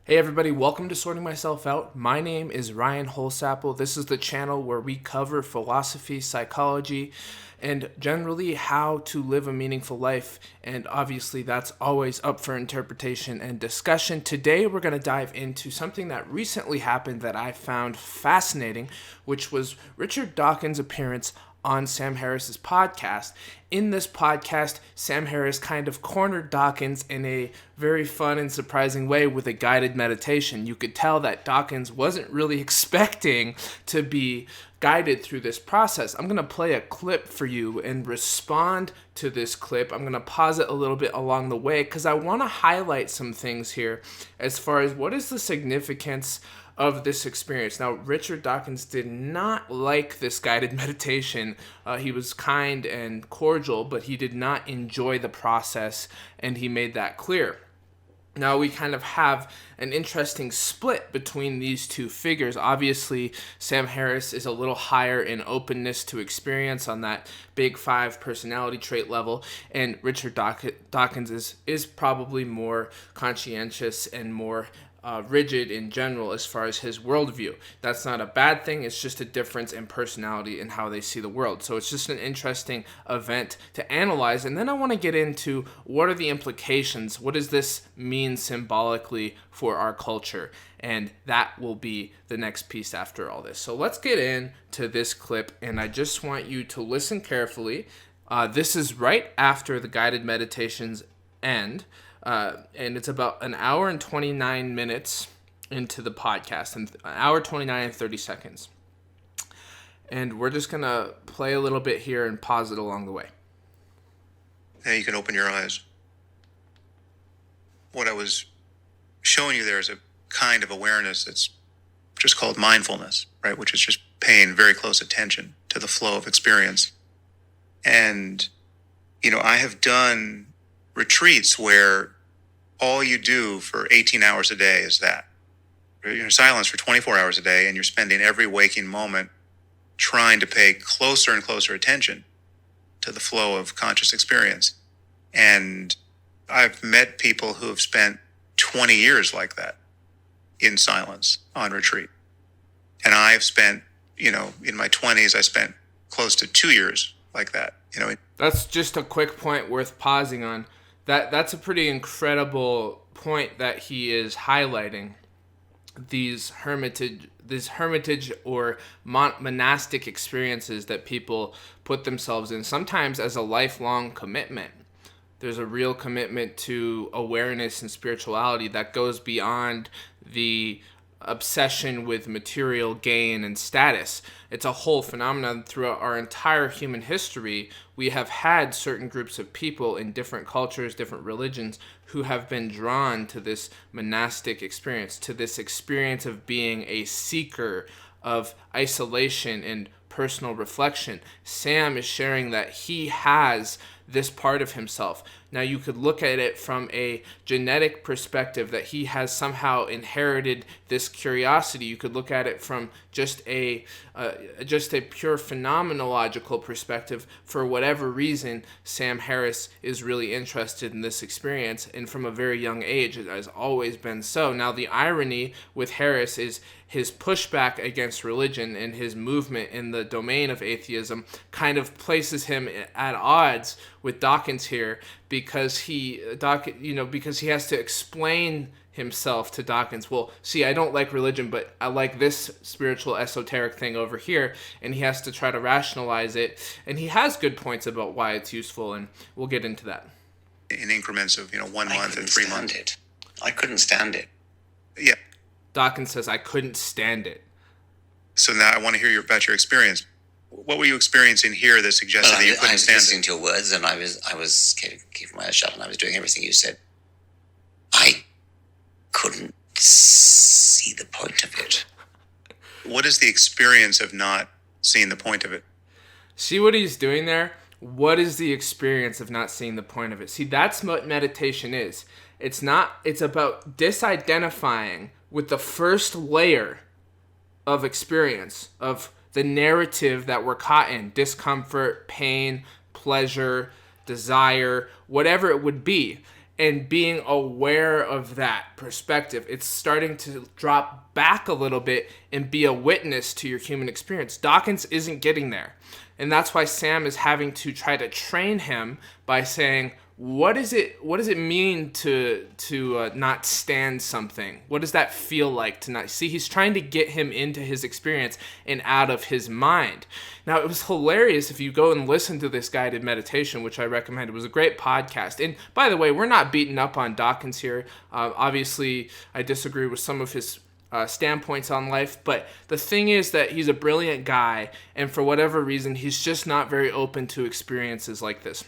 Hey everybody, welcome to Sorting Myself Out. My name is Ryan Holsapple. This is the channel where we cover philosophy, psychology, and generally how to live a meaningful life. And obviously that's always up for interpretation and discussion. Today we're going to dive into something that recently happened that I found fascinating, which was Richard Dawkins' appearance on Sam Harris's podcast. In this podcast, Sam Harris kind of cornered Dawkins in a very fun and surprising way with a guided meditation. You could tell that Dawkins wasn't really expecting to be guided through this process. I'm going to play a clip for you and respond to this clip. I'm going to pause it a little bit along the way because I want to highlight some things here as far as what is the significance of this experience. Now, Richard Dawkins did not like this guided meditation. He was kind and cordial, but he did not enjoy the process, and he made that clear. Now, we kind of have an interesting split between these two figures. Obviously, Sam Harris is a little higher in openness to experience on that big five personality trait level, and Richard Dawkins is probably more conscientious and more rigid in general as far as his worldview. That's not a bad thing. It's just a difference in personality and how they see the world. So it's just an interesting event to analyze. And then I want to get into what are the implications? What does this mean symbolically for our culture? And that will be the next piece after all this. So let's get into this clip. And I just want you to listen carefully. This is right after the guided meditations end. And it's about an hour and 29 minutes into the podcast, and an hour 29 and 30 seconds. And we're just going to play a little bit here and pause it along the way. Now you can open your eyes. What I was showing you there is a kind of awareness that's just called mindfulness, right? Which is just paying very close attention to the flow of experience. And, I have done retreats where all you do for 18 hours a day is that. You're in silence for 24 hours a day, and you're spending every waking moment trying to pay closer and closer attention to the flow of conscious experience. And I've met people who have spent 20 years like that in silence on retreat. And I've spent, in my 20s, I spent close to 2 years like that. That's just a quick point worth pausing on. That's a pretty incredible point that he is highlighting. These hermitage or monastic experiences that people put themselves in, sometimes as a lifelong commitment. There's a real commitment to awareness and spirituality that goes beyond the obsession with material gain and status. It's a whole phenomenon throughout our entire human history. We have had certain groups of people in different cultures, different religions, who have been drawn to this monastic experience, to this experience of being a seeker of isolation and personal reflection. Sam is sharing that he has this part of himself. Now, you could look at it from a genetic perspective, that he has somehow inherited this curiosity. You could look at it from just a pure phenomenological perspective. For whatever reason, Sam Harris is really interested in this experience, and from a very young age, it has always been so. Now, the irony with Harris is his pushback against religion and his movement in the domain of atheism kind of places him at odds with Dawkins here, because he has to explain himself to Dawkins. Well, see, I don't like religion, but I like this spiritual esoteric thing over here, and he has to try to rationalize it, and he has good points about why it's useful, and we'll get into that. In increments of 1 month and 3 months. I couldn't stand it. Yeah. Dawkins says, I couldn't stand it. So now I want to hear about your experience. What were you experiencing here that suggested that you couldn't stand it? I was listening to your words, and I was keeping my eyes shut, and I was doing everything you said. I couldn't see the point of it. What is the experience of not seeing the point of it? See what he's doing there? What is the experience of not seeing the point of it? See, that's what meditation is. It's about disidentifying with the first layer of experience, of the narrative that we're caught in: discomfort, pain, pleasure, desire, whatever it would be. and being aware of that perspective. It's starting to drop back a little bit and be a witness to your human experience. Dawkins isn't getting there. And that's why Sam is having to try to train him by saying, what does it mean to not stand something? What does that feel like to not see? He's trying to get him into his experience and out of his mind. Now, it was hilarious if you go and listen to this guided meditation, which I recommend. It was a great podcast. And by the way, we're not beating up on Dawkins here. Obviously, I disagree with some of his standpoints on life, but the thing is that he's a brilliant guy, and for whatever reason, he's just not very open to experiences like this.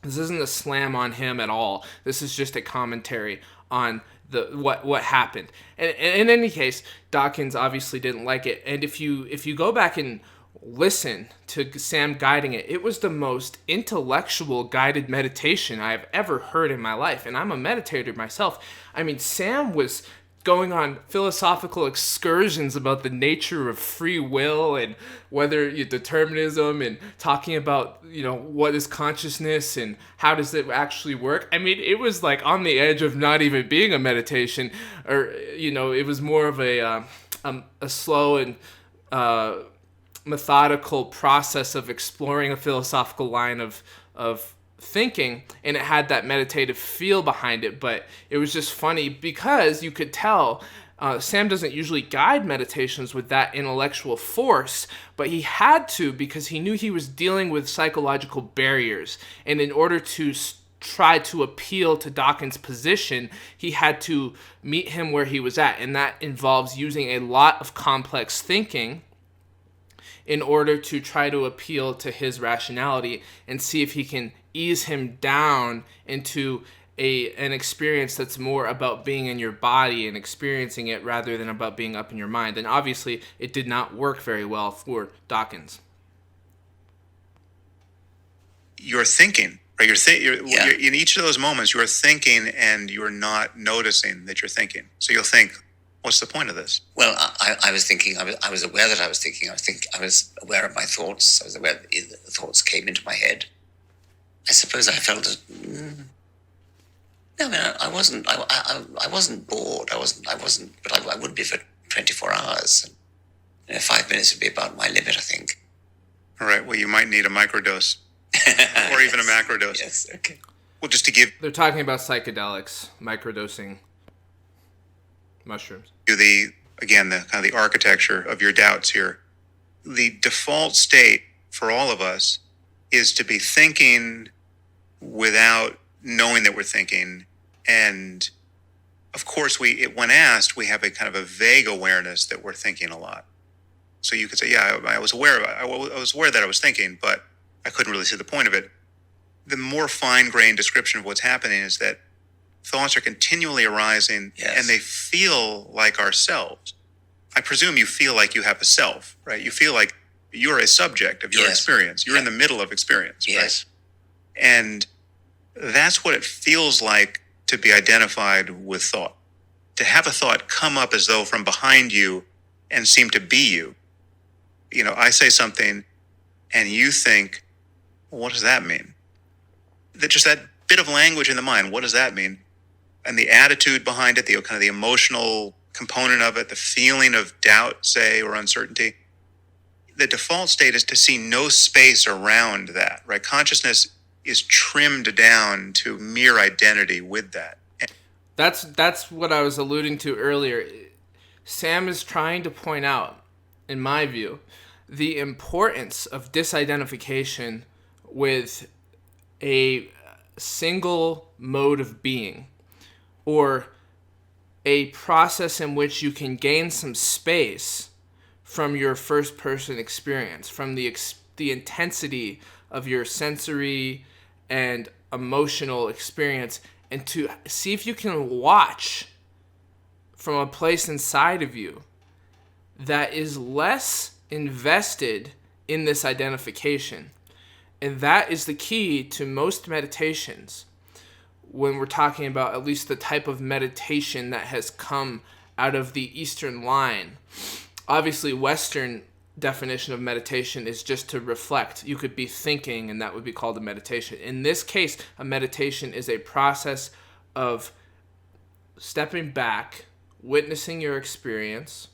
This isn't a slam on him at all. This is just a commentary on what happened. And in any case, Dawkins obviously didn't like it. And if you go back and listen to Sam guiding it, it was the most intellectual guided meditation I've ever heard in my life. And I'm a meditator myself. I mean, Sam was going on philosophical excursions about the nature of free will and whether determinism, and talking about, what is consciousness and how does it actually work. I mean, it was like on the edge of not even being a meditation, or, it was more of a slow and methodical process of exploring a philosophical line of thinking, and it had that meditative feel behind it. But it was just funny because you could tell Sam doesn't usually guide meditations with that intellectual force, but he had to, because he knew he was dealing with psychological barriers, and in order to try to appeal to Dawkins' position, he had to meet him where he was at, and that involves using a lot of complex thinking in order to try to appeal to his rationality and see if he can ease him down into an experience that's more about being in your body and experiencing it rather than about being up in your mind. And obviously, it did not work very well for Dawkins. You're thinking, right? You're in each of those moments, you're thinking and you're not noticing that you're thinking. So you'll think, what's the point of this? Well, I was thinking. I was aware that I was thinking. I was aware of my thoughts. I was aware that the thoughts came into my head. I suppose I felt. No, I mean, I wasn't. I wasn't bored. I wasn't. But I would be for 24 hours. And 5 minutes would be about my limit, I think. All right. Well, you might need a microdose, or even a macrodose. Yes. Okay. Well, just to give. They're talking about psychedelics, microdosing mushrooms. The kind of the architecture of your doubts here. The default state for all of us is to be thinking without knowing that we're thinking. And of course, when asked, we have a kind of a vague awareness that we're thinking a lot. So you could say, yeah, I was aware that I was thinking, but I couldn't really see the point of it. The more fine-grained description of what's happening is that thoughts are continually arising, yes, and they feel like ourselves. I presume you feel like you have a self, right? You feel like you're a subject of your yes, experience. You're in the middle of experience, yes, right? And that's what it feels like to be identified with thought. To have a thought come up as though from behind you and seem to be you. I say something and you think, well, what does that mean? That bit of language in the mind, what does that mean? And the attitude behind it, the kind of the emotional component of it, the feeling of doubt, say, or uncertainty. The default state is to see no space around that, right? Consciousness is trimmed down to mere identity with that. That's what I was alluding to earlier. Sam is trying to point out, in my view, the importance of disidentification with a single mode of being, or a process in which you can gain some space from your first person experience, from the intensity of your sensory and emotional experience, and to see if you can watch from a place inside of you that is less invested in this identification. And that is the key to most meditations when we're talking about at least the type of meditation that has come out of the Eastern line. Obviously, Western definition of meditation is just to reflect. You could be thinking, and that would be called a meditation. In this case, a meditation is a process of stepping back, witnessing your experience,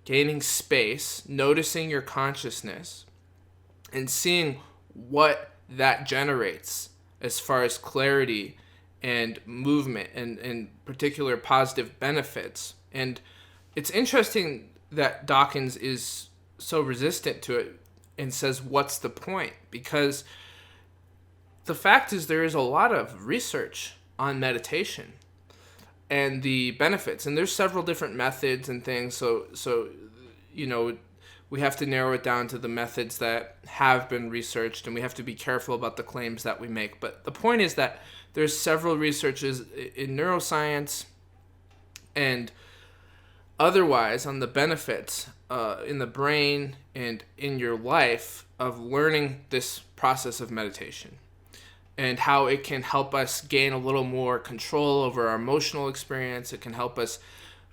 gaining space, noticing your consciousness, and seeing what that generates as far as clarity and movement and particular positive benefits. And it's interesting that Dawkins is so resistant to it and says, what's the point? Because the fact is there is a lot of research on meditation and the benefits, and there's several different methods and things. So we have to narrow it down to the methods that have been researched, and we have to be careful about the claims that we make. But the point is that there's several researches in neuroscience and otherwise on the benefits in the brain and in your life of learning this process of meditation, and how it can help us gain a little more control over our emotional experience. It can help us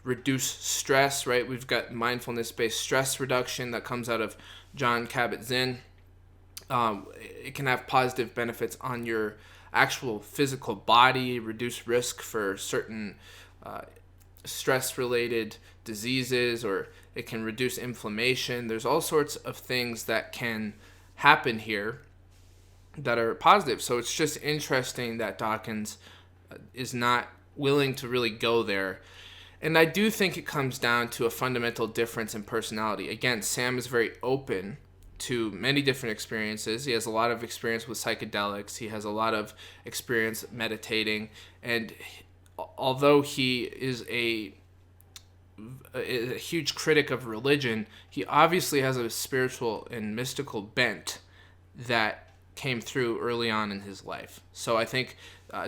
reduce stress, right? We've got mindfulness-based stress reduction that comes out of Jon Kabat-Zinn. It can have positive benefits on your actual physical body, reduce risk for certain stress-related diseases, or it can reduce inflammation. There's all sorts of things that can happen here that are positive. So it's just interesting that Dawkins is not willing to really go there. And I do think it comes down to a fundamental difference in personality. Again, Sam is very open to many different experiences. He has a lot of experience with psychedelics. He has a lot of experience meditating. And although he is a huge critic of religion, he obviously has a spiritual and mystical bent that came through early on in his life. So I think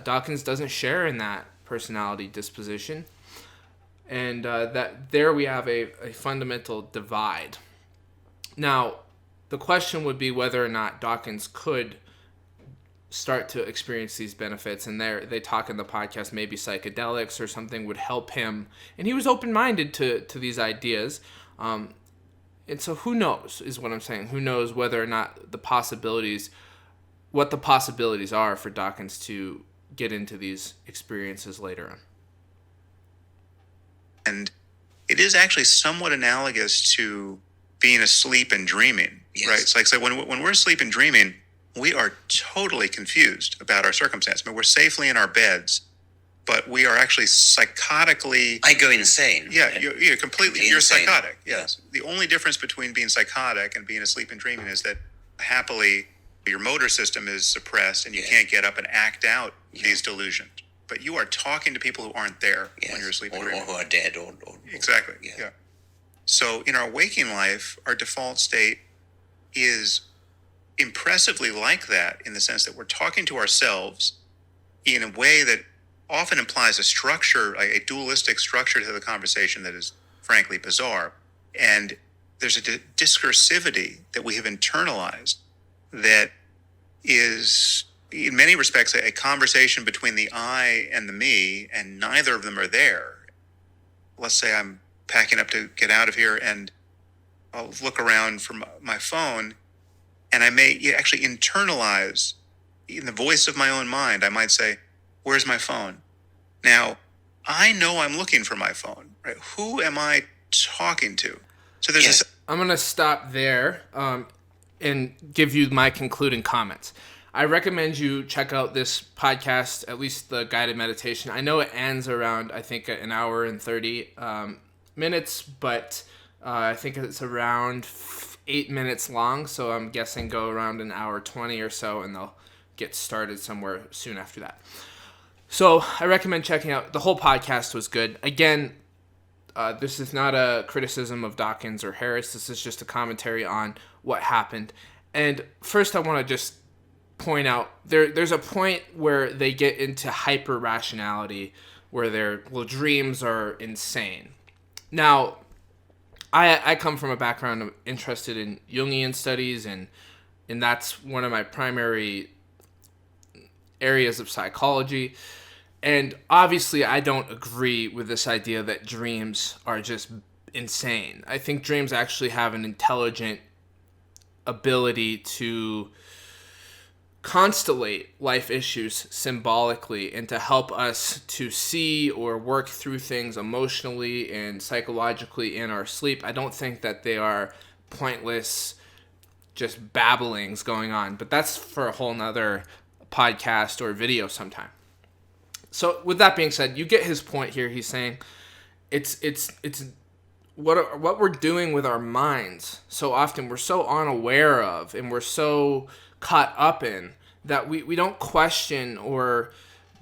Dawkins doesn't share in that personality disposition. And that there we have a fundamental divide. Now, the question would be whether or not Dawkins could start to experience these benefits. And they talk in the podcast, maybe psychedelics or something would help him. And he was open-minded to these ideas. And so who knows, is what I'm saying. Who knows whether or not what the possibilities are for Dawkins to get into these experiences later on. And it is actually somewhat analogous to being asleep and dreaming, yes. Right? It's like, so when we're asleep and dreaming, we are totally confused about our circumstance. I mean, we're safely in our beds, but we are actually psychotically... I go insane. Yeah, you're completely... You're insane. Psychotic, yes. Yeah. The only difference between being psychotic and being asleep and dreaming is that, happily, your motor system is suppressed and you can't get up and act out these delusions. But you are talking to people who aren't there when you're asleep. Or who are dead. Or exactly, yeah. So in our waking life, our default state is impressively like that, in the sense that we're talking to ourselves in a way that often implies a structure, a dualistic structure to the conversation that is frankly bizarre. And there's a discursivity that we have internalized that is, in many respects, a conversation between the I and the me, and neither of them are there. Let's say I'm packing up to get out of here, and I'll look around for my phone, and I may actually internalize, in the voice of my own mind, I might say, where's my phone? Now, I know I'm looking for my phone, right? Who am I talking to? So there's this... I'm going to stop there and give you my concluding comments. I recommend you check out this podcast, at least the guided meditation. I know it ends around, I think, an hour and 30 minutes, but I think it's around 8 minutes long, so I'm guessing go around an hour 20 or so, and they'll get started somewhere soon after that. So I recommend checking out. The whole podcast was good. Again, this is not a criticism of Dawkins or Harris. This is just a commentary on what happened. And first I want to just point out, there's a point where they get into hyper-rationality, where dreams are insane. Now, I come from a background of interested in Jungian studies, and that's one of my primary areas of psychology. And obviously, I don't agree with this idea that dreams are just insane. I think dreams actually have an intelligent ability to constellate life issues symbolically and to help us to see or work through things emotionally and psychologically in our sleep. I don't think that they are pointless, just babblings going on, but that's for a whole nother podcast or video sometime. So with that being said, you get his point here. He's saying it's what we're doing with our minds so often we're so unaware of and we're so caught up in that we don't question or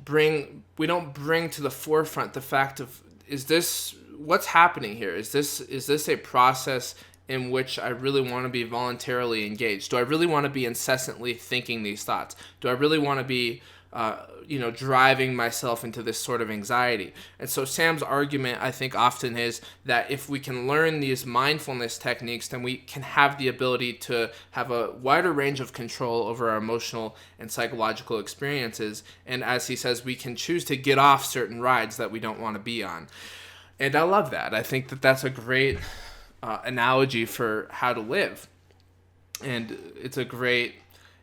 bring to the forefront the fact of, is this what's happening here? Is this a process in which I really want to be voluntarily engaged? Do I really want to be incessantly thinking these thoughts? Do I really want to be driving myself into this sort of anxiety? And so Sam's argument, I think, often is that if we can learn these mindfulness techniques, then we can have the ability to have a wider range of control over our emotional and psychological experiences. And as he says, we can choose to get off certain rides that we don't want to be on. And I love that. I think that that's a great analogy for how to live. And it's a great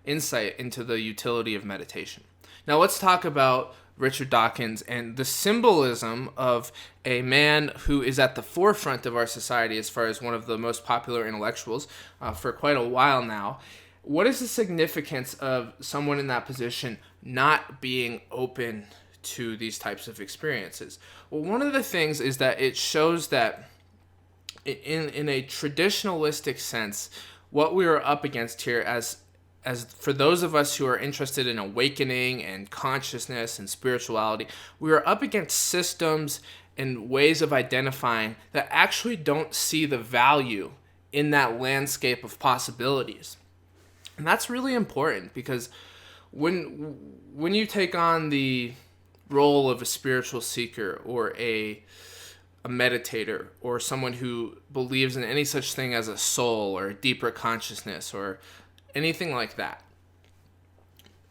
insight into the utility of meditation. Now let's talk about Richard Dawkins and the symbolism of a man who is at the forefront of our society as far as one of the most popular intellectuals for quite a while now. What is the significance of someone in that position not being open to these types of experiences? Well, one of the things is that it shows that in a traditionalistic sense, what we are up against here as for those of us who are interested in awakening and consciousness and spirituality, we are up against systems and ways of identifying that actually don't see the value in that landscape of possibilities. And that's really important because when you take on the role of a spiritual seeker or a meditator or someone who believes in any such thing as a soul or a deeper consciousness or anything like that,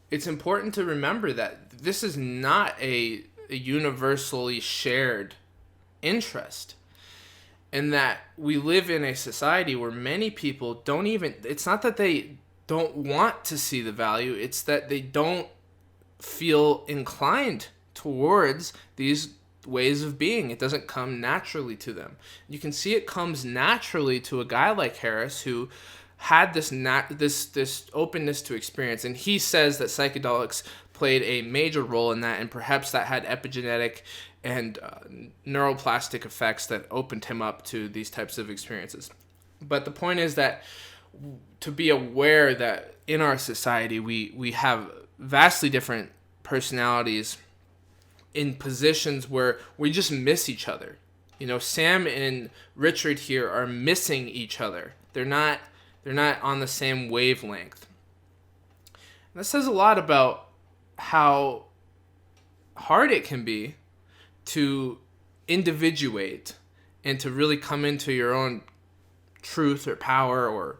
it's important to remember that this is not a universally shared interest, and that we live in a society where many people don't even, it's not that they don't want to see the value, it's that they don't feel inclined towards these ways of being. It doesn't come naturally to them. You can see it comes naturally to a guy like Harris who had this openness to experience, and he says that psychedelics played a major role in that, and perhaps that had epigenetic and neuroplastic effects that opened him up to these types of experiences. But the point is that to be aware that in our society we have vastly different personalities in positions where we just miss each other. Sam and Richard here are missing each other. They're not on the same wavelength. And that says a lot about how hard it can be to individuate and to really come into your own truth or power or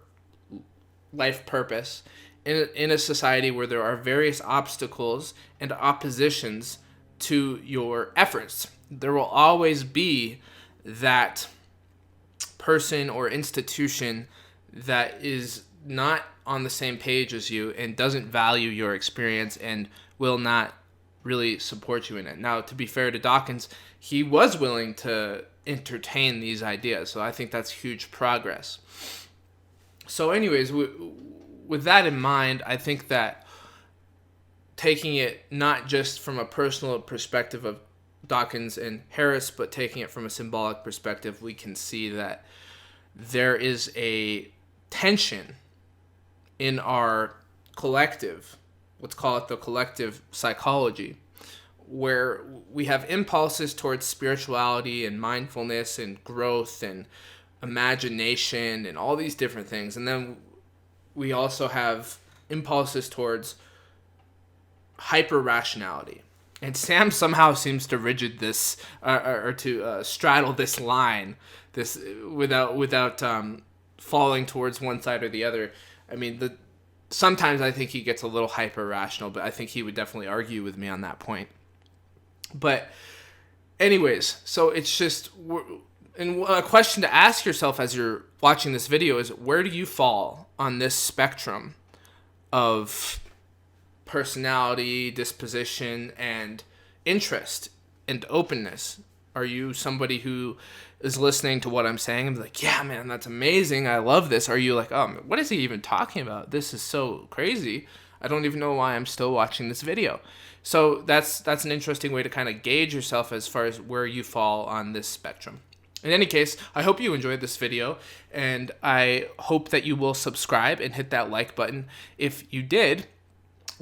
life purpose in a society where there are various obstacles and oppositions to your efforts. There will always be that person or institution that is not on the same page as you and doesn't value your experience and will not really support you in it. Now, to be fair to Dawkins, he was willing to entertain these ideas, so I think that's huge progress. So anyways, with that in mind, I think that taking it not just from a personal perspective of Dawkins and Harris, but taking it from a symbolic perspective, we can see that there is a tension in our collective, let's call it the collective psychology, where we have impulses towards spirituality and mindfulness and growth and imagination and all these different things. And then we also have impulses towards hyper-rationality. And Sam somehow seems to rigid this, or to straddle this line, this without falling towards one side or the other. I mean, sometimes I think he gets a little hyper-rational, but I think he would definitely argue with me on that point. But anyways, so it's just, and a question to ask yourself as you're watching this video is, where do you fall on this spectrum of personality, disposition, and interest and openness? Are you somebody who is listening to what I'm saying and be like, yeah, man, that's amazing, I love this? Are you like, oh, what is he even talking about? This is so crazy. I don't even know why I'm still watching this video. So that's an interesting way to kind of gauge yourself as far as where you fall on this spectrum. In any case, I hope you enjoyed this video, and I hope that you will subscribe and hit that like button if you did.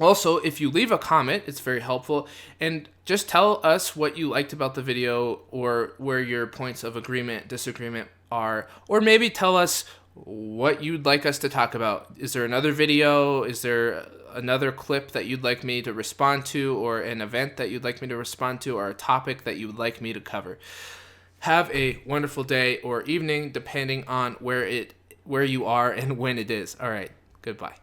Also, if you leave a comment, it's very helpful, and just tell us what you liked about the video or where your points of agreement, disagreement are, or maybe tell us what you'd like us to talk about. Is there another video? Is there another clip that you'd like me to respond to, or an event that you'd like me to respond to, or a topic that you would like me to cover? Have a wonderful day or evening, depending on where you are and when it is. All right, goodbye.